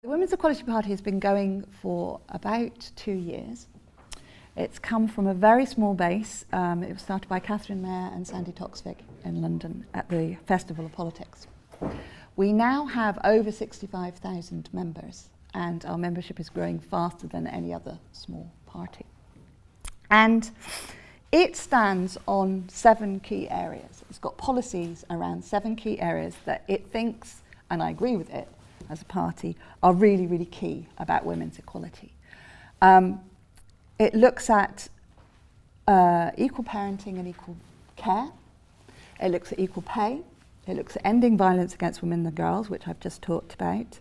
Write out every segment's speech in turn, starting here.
The Women's Equality Party has been going for about 2 years. It's come from a very small base. It was started by Catherine Mayer and Sandy Toksvig in London at the Festival of Politics. We now have over 65,000 members, and our membership is growing faster than any other small party. And it stands on 7 key areas. It's got policies around 7 key areas that it thinks, and I agree with it as a party, are really, really key about women's equality. It looks at equal parenting and equal care. It looks at equal pay. It looks at ending violence against women and girls, which I've just talked about.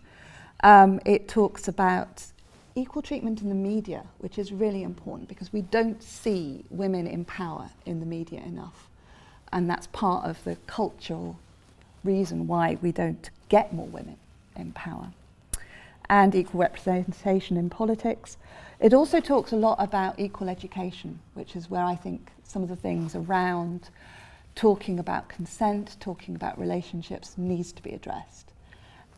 It talks about equal treatment in the media, which is really important because we don't see women in power in the media enough. And that's part of the cultural reason why we don't get more women in power. And equal representation in politics. It also talks a lot about equal education, which is where I think some of the things around talking about consent, talking about relationships needs to be addressed.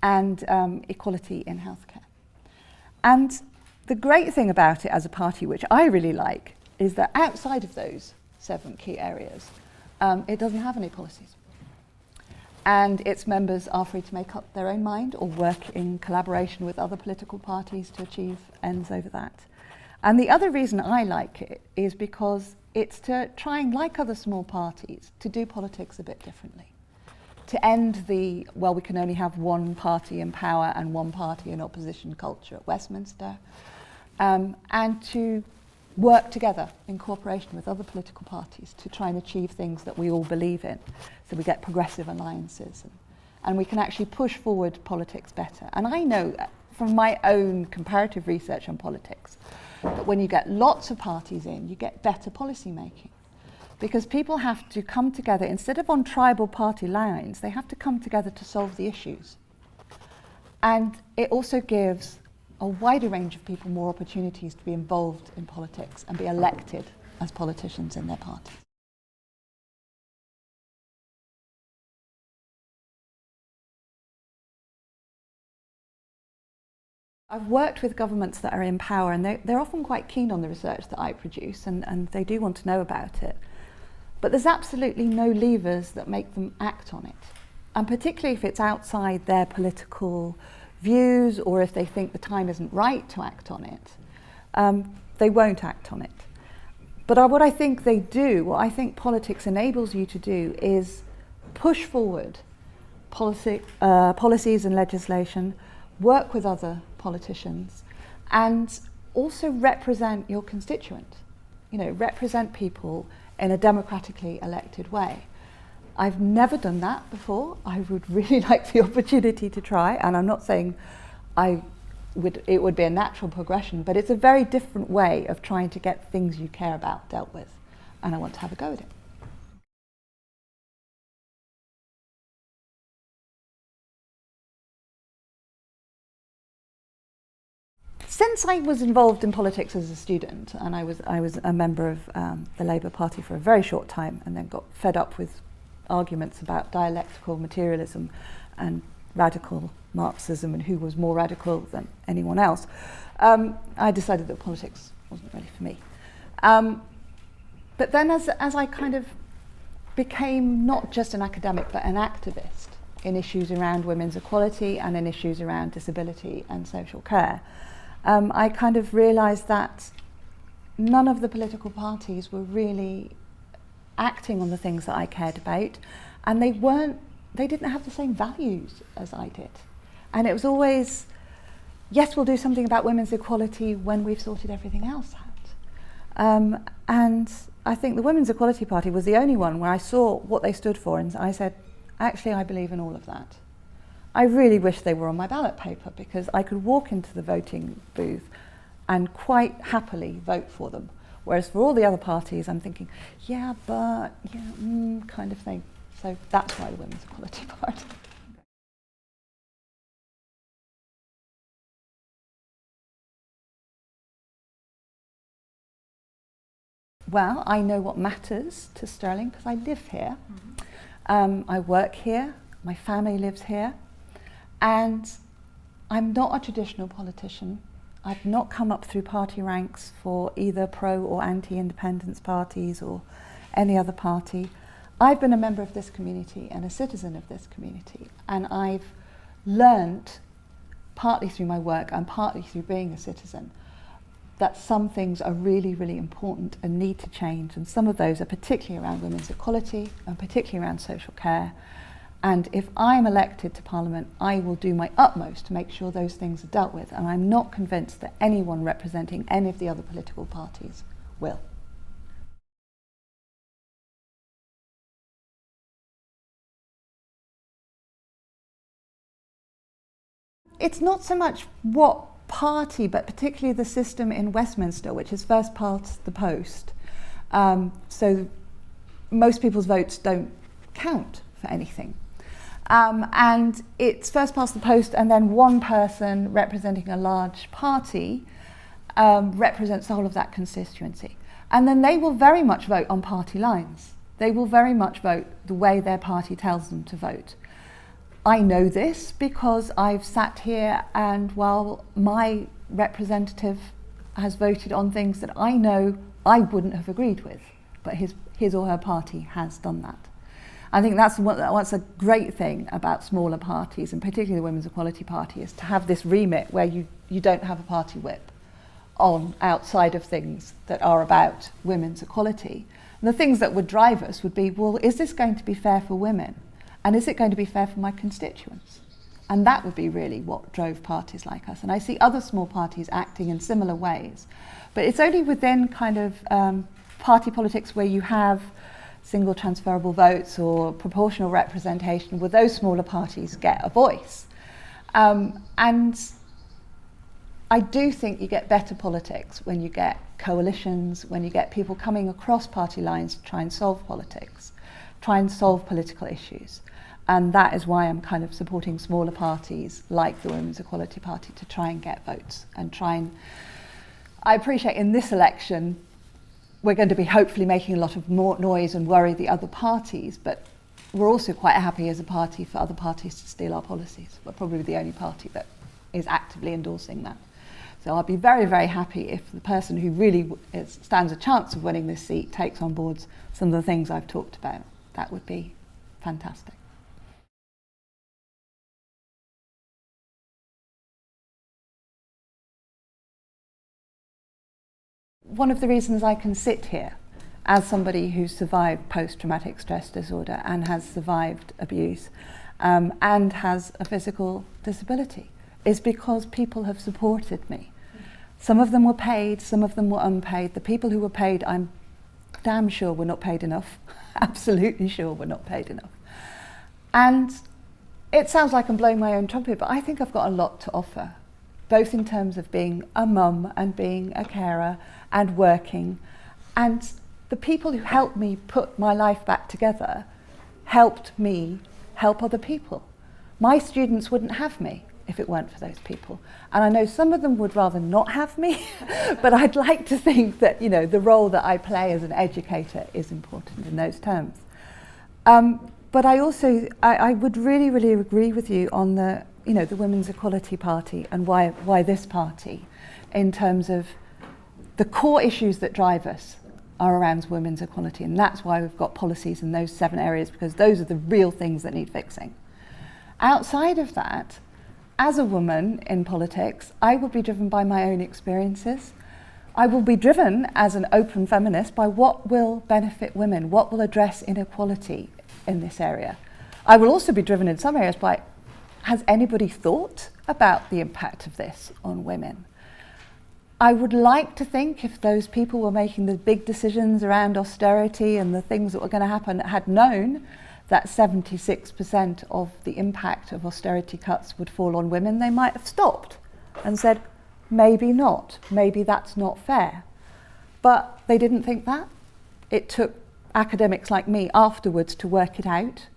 And equality in healthcare. And the great thing about it as a party, which I really like, is that outside of those 7 key areas, it doesn't have any policies. And its members are free to make up their own mind or work in collaboration with other political parties to achieve ends over that. And the other reason I like it is because it's to trying, like other small parties, to do politics a bit differently. To end the, well, we can only have one party in power and one party in opposition culture at Westminster, and to work together in cooperation with other political parties to try and achieve things that we all believe in. So we get progressive alliances and we can actually push forward politics better. And I know from my own comparative research on politics that when you get lots of parties in, you get better policy making. Because people have to come together, instead of on tribal party lines, they have to come together to solve the issues. And it also gives a wider range of people more opportunities to be involved in politics and be elected as politicians in their parties. I've worked with governments that are in power, and they're often quite keen on the research that I produce, and they do want to know about it. But there's absolutely no levers that make them act on it. And particularly if it's outside their political views, or if they think the time isn't right to act on it, they won't act on it. But what I think they do, what I think politics enables you to do, is push forward policies and legislation, work with other politicians, and also represent your constituent. You know, represent people in a democratically elected way. I've never done that before. I would really like the opportunity to try, and I'm not saying it would be a natural progression, but it's a very different way of trying to get things you care about dealt with, and I want to have a go at it. Since I was involved in politics as a student, and I was a member of the Labour Party for a very short time, and then got fed up with arguments about dialectical materialism and radical Marxism and who was more radical than anyone else, I decided that politics wasn't really for me. But then as I kind of became not just an academic but an activist in issues around women's equality and in issues around disability and social care, I kind of realised that none of the political parties were really acting on the things that I cared about, and they didn't have the same values as I did. And it was always, yes, we'll do something about women's equality when we've sorted everything else out. And I think the Women's Equality Party was the only one where I saw what they stood for, and I said, actually, I believe in all of that. I really wish they were on my ballot paper, because I could walk into the voting booth and quite happily vote for them. Whereas for all the other parties, I'm thinking, yeah, but, yeah, kind of thing. So that's why the Women's Equality Party. Well, I know what matters to Stirling because I live here. I work here, my family lives here, and I'm not a traditional politician. I've not come up through party ranks for either pro or anti-independence parties or any other party. I've been a member of this community and a citizen of this community, and I've learnt, partly through my work and partly through being a citizen, that some things are really, really important and need to change, and some of those are particularly around women's equality and particularly around social care. And if I'm elected to Parliament, I will do my utmost to make sure those things are dealt with, and I'm not convinced that anyone representing any of the other political parties will. It's not so much what party, but particularly the system in Westminster, which is first past the post. So most people's votes don't count for anything. And it's first past the post, and then one person representing a large party represents the whole of that constituency. And then they will very much vote on party lines. They will very much vote the way their party tells them to vote. I know this because I've sat here, and while my representative has voted on things that I know I wouldn't have agreed with, but his or her party has done that. I think that's what's a great thing about smaller parties, and particularly the Women's Equality Party, is to have this remit where you don't have a party whip on outside of things that are about women's equality. And the things that would drive us would be, well, is this going to be fair for women? And is it going to be fair for my constituents? And that would be really what drove parties like us. And I see other small parties acting in similar ways. But it's only within kind of party politics where you have single transferable votes or proportional representation, where those smaller parties get a voice. And I do think you get better politics when you get coalitions, when you get people coming across party lines to try and solve politics, try and solve political issues. And that is why I'm kind of supporting smaller parties like the Women's Equality Party to try and get votes and try and... I appreciate in this election we're going to be hopefully making a lot of more noise and worry the other parties, but we're also quite happy as a party for other parties to steal our policies. We're probably the only party that is actively endorsing that. So I'll be very, very happy if the person who really stands a chance of winning this seat takes on board some of the things I've talked about. That would be fantastic. One of the reasons I can sit here as somebody who's survived post-traumatic stress disorder and has survived abuse and has a physical disability is because people have supported me. Some of them were paid, some of them were unpaid. The people who were paid, I'm damn sure were not paid enough. Absolutely sure were not paid enough. And it sounds like I'm blowing my own trumpet, but I think I've got a lot to offer, both in terms of being a mum and being a carer and working. And the people who helped me put my life back together helped me help other people. My students wouldn't have me if it weren't for those people. And I know some of them would rather not have me, but I'd like to think that, you know, the role that I play as an educator is important in those terms. But I also, I would really, really agree with you on the, you know, the Women's Equality Party and why this party, in terms of the core issues that drive us are around women's equality, and that's why we've got policies in those 7 areas, because those are the real things that need fixing. Outside of that, as a woman in politics, I will be driven by my own experiences. I will be driven as an open feminist by what will benefit women, what will address inequality in this area. I will also be driven in some areas by, has anybody thought about the impact of this on women? I would like to think if those people were making the big decisions around austerity and the things that were going to happen had known that 76% of the impact of austerity cuts would fall on women, they might have stopped and said, maybe not, maybe that's not fair. But they didn't think that. It took academics like me afterwards to work it out,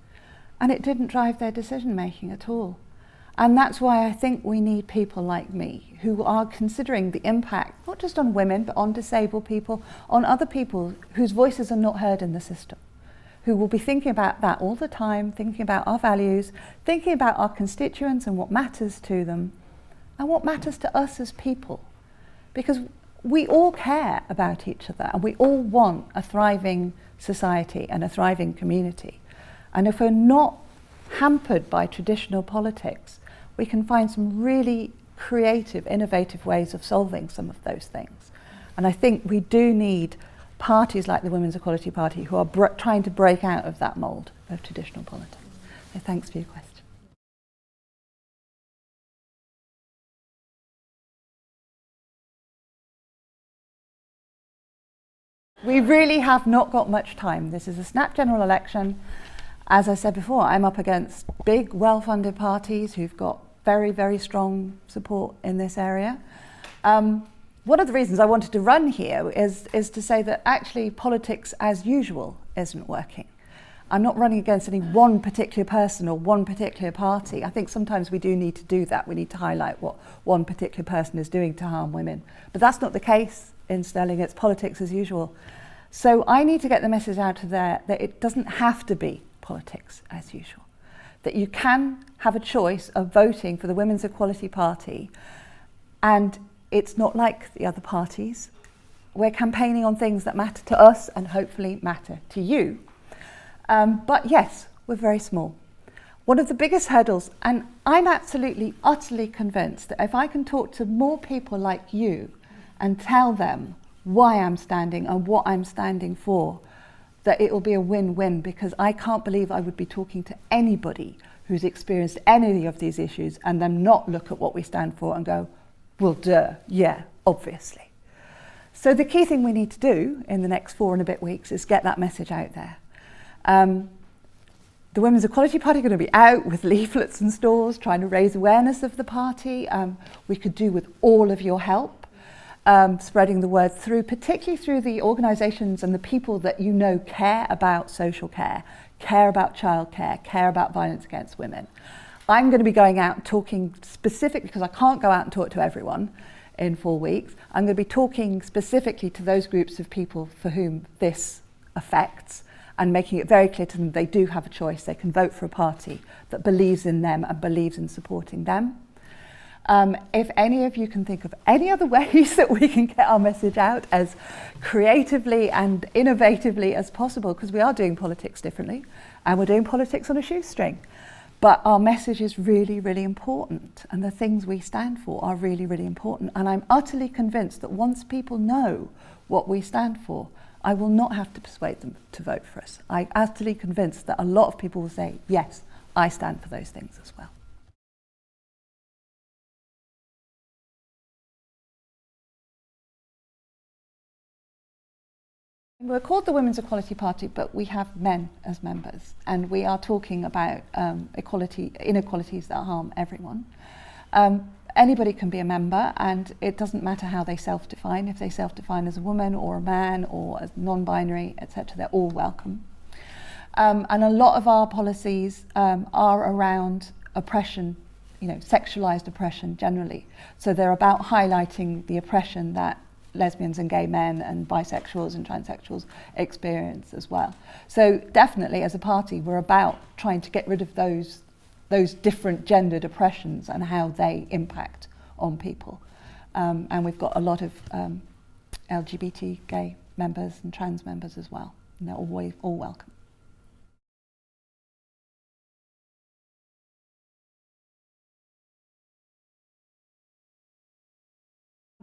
and it didn't drive their decision making at all. And that's why I think we need people like me who are considering the impact, not just on women, but on disabled people, on other people whose voices are not heard in the system, who will be thinking about that all the time, thinking about our values, thinking about our constituents and what matters to them, and what matters to us as people. Because we all care about each other and we all want a thriving society and a thriving community. And if we're not hampered by traditional politics, we can find some really creative, innovative ways of solving some of those things. And I think we do need parties like the Women's Equality Party who are trying to break out of that mould of traditional politics. So thanks for your question. We really have not got much time. This is a snap general election. As I said before, I'm up against big, well-funded parties who've got very, very strong support in this area. One of the reasons I wanted to run here is to say that actually politics as usual isn't working. I'm not running against any one particular person or one particular party. I think sometimes we do need to do that. We need to highlight what one particular person is doing to harm women. But that's not the case in Stirling. It's politics as usual. So I need to get the message out there that it doesn't have to be politics as usual. That you can have a choice of voting for the Women's Equality Party, and it's not like the other parties. We're campaigning on things that matter to us and hopefully matter to you. But yes, we're very small. One of the biggest hurdles, and I'm absolutely, utterly convinced that if I can talk to more people like you and tell them why I'm standing and what I'm standing for, that it will be a win-win, because I can't believe I would be talking to anybody who's experienced any of these issues and then not look at what we stand for and go, well, duh, yeah, obviously. So the key thing we need to do in the next 4 and a bit weeks is get that message out there. The Women's Equality Party are going to be out with leaflets and stores trying to raise awareness of the party. We could do with all of your help. Spreading the word through, particularly through the organisations and the people that you know care about social care, care about childcare, care about violence against women. I'm going to be going out and talking specifically, because I can't go out and talk to everyone in 4 weeks. I'm going to be talking specifically to those groups of people for whom this affects and making it very clear to them they do have a choice. They can vote for a party that believes in them and believes in supporting them. If any of you can think of any other ways that we can get our message out as creatively and innovatively as possible, because we are doing politics differently and we're doing politics on a shoestring, but our message is really, really important, and the things we stand for are really, really important. And I'm utterly convinced that once people know what we stand for, I will not have to persuade them to vote for us. I'm utterly convinced that a lot of people will say, yes, I stand for those things as well. We're called the Women's Equality Party, but we have men as members, and we are talking about inequalities that harm everyone. Anybody can be a member, and it doesn't matter how they self-define. If they self-define as a woman or a man or as non-binary, etc., they're all welcome. And a lot of our policies are around oppression, sexualized oppression generally. So they're about highlighting the oppression that lesbians and gay men and bisexuals and transsexuals experience as well. So definitely as a party we're about trying to get rid of those different gendered oppressions and how they impact on people. And we've got a lot of LGBT gay members and trans members as well, and they're all welcome.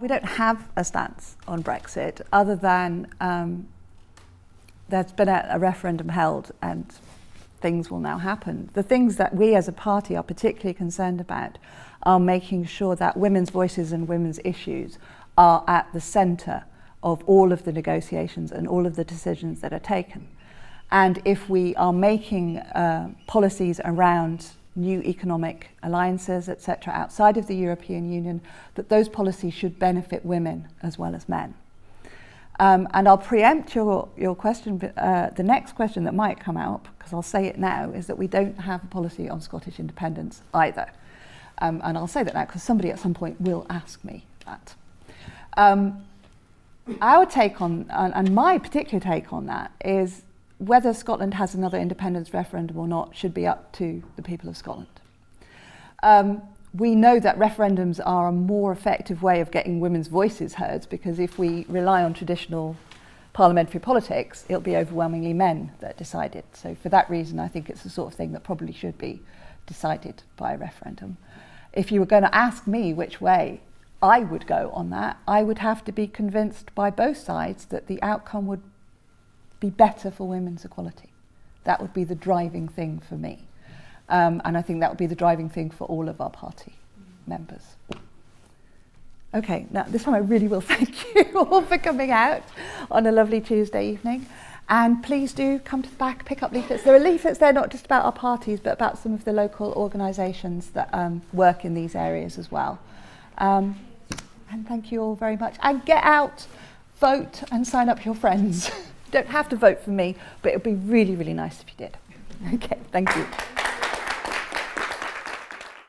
We don't have a stance on Brexit other than there's been a referendum held and things will now happen. The things that we as a party are particularly concerned about are making sure that women's voices and women's issues are at the centre of all of the negotiations and all of the decisions that are taken. And if we are making policies around new economic alliances, etc., outside of the European Union, that those policies should benefit women as well as men. And I'll preempt your question, the next question that might come out, because I'll say it now, is that we don't have a policy on Scottish independence either. And I'll say that now because somebody at some point will ask me that. Our take on, and my particular take on that, is whether Scotland has another independence referendum or not should be up to the people of Scotland. we know that referendums are a more effective way of getting women's voices heard, because if we rely on traditional parliamentary politics, it'll be overwhelmingly men that decide it. So for that reason, I think it's the sort of thing that probably should be decided by a referendum. If you were going to ask me which way I would go on that, I would have to be convinced by both sides that the outcome would be better for women's equality. That would be the driving thing for me. And I think that would be the driving thing for all of our party members. Okay, now this time I really will thank you all for coming out on a lovely Tuesday evening. And please do come to the back, pick up leaflets. There are leaflets there not just about our parties, but about some of the local organisations that work in these areas as well. And thank you all very much. And get out, vote, and sign up your friends. You don't have to vote for me, but it would be really, really nice if you did. Okay, thank you.